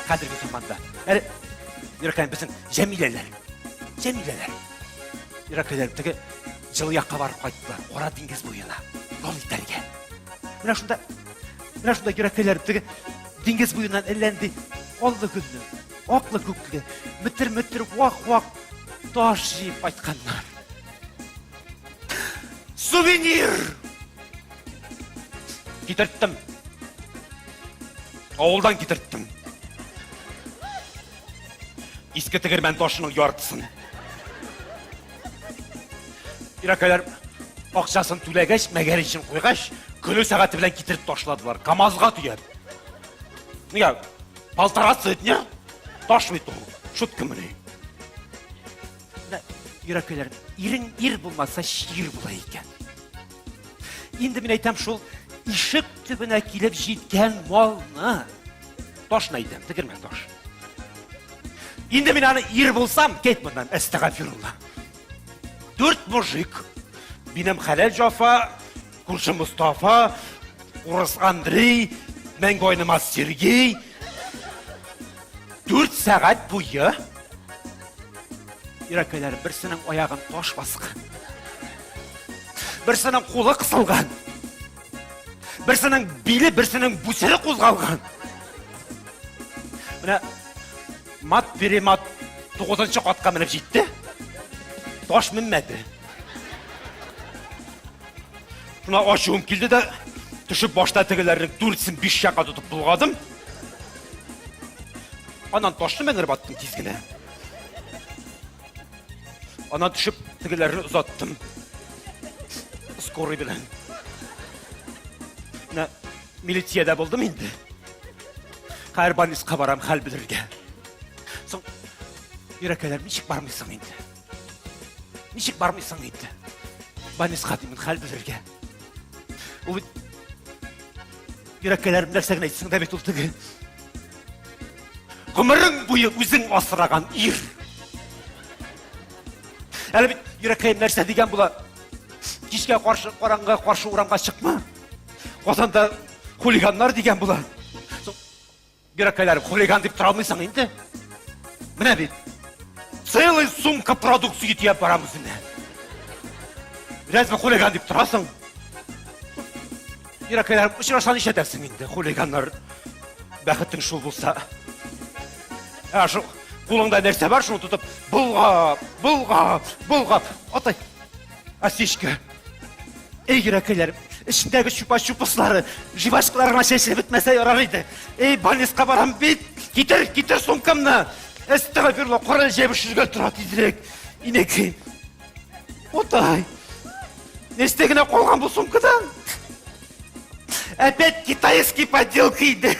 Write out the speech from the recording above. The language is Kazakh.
Қадіргі заманда. Әрі, Иракайым біздің жәмилелер. Иракайлар тігі жылы яққа барып қайттылар. Қора деңгіз бойына. Жол итәрге. Мына шында Иракайлар тігі деңгіз бойынан әлләнді олды күнні, оқлы көктіге, мүттір уақ таш жиып айтқанлар. Сувенир! Кетірттім. Ауылдан кетірттім. Ескі тігірмен тошының яртысын. Иракайлар ақшасын төлегеш, мәгер үшін қойғаш, күлі сағаты білен кетіріп тошладылар. Камазға түйер. Неге? Палтарасы ет, не? Таш бет ол. Шуткі мүне. Иракайлар, ирің ир болмаса шир бола екен. Енді мен айтам шол ишік түбіне келіп жеткен малны. Тошын айтам, тігірмен тош. Енді мен аны ир болсам, кет бұндан, әстіғафирулла. 4 мужик, бинем Халел Жафа, Куршы Мұстафа, Урыс Андрей, Мәңгойнымас Сергей. 4 сағат бойы Иракайлар бірсінің аяғын тош басқан, бірсінің қолы қысылған, бірсінің белі, бірсінің бүсірі қозғалған. Мына мат бере мат 9-шы қатқа мініп жетті, тош мінмәді. Шына ашуым келді де, түшіп башта тігілерінің 4-сін 5 жаққа тұтып бұлғадым. Анан тошты мәңір баттым тезгіне. Анан түшіп тігілерін ұзаттым. Скорый білін. Милицияда болдым енді. Қайырбанисқа барам хәл білірге. Соң, Иракайлар, нешік бармайсың енді? Банисқа деймін хәл білірге. Ол Иракайларым нәрсәген айтсың да бет ол тігі. Ғұмырың бойы өзің асыраған ир. Әлі бет Иракайым нәрсе деген бұла кешке қараңға қаршы ұрамға шықма. Қосанда хулиганлар деген бұла. Иракайларым хулиган деп тұра алмайсың енді. Міне бет, целый сумка продукция етіп барамыз міне. Рәзбі хулиган деп тұрасың. Иракайларым ұшырашан еш әдерсің енді. Хулиганлар бәқіттің шул болса. Қолыңда нәрсе бар, шуны тұтып, бұлғап, отай. Асешкі, ей Иракайларым, ішіндегі шупа-шупыслары, живашқыларына шешіліп бітмәсә ярар еді. Ей, Банисқа барам бет, кетір сумкамны. Әстіғафирлла, қорал жебі жүрген тұра тезірек. Инеке, отай. Нестегіне қолған бұл сумкадан? Опять китайский подделка еді.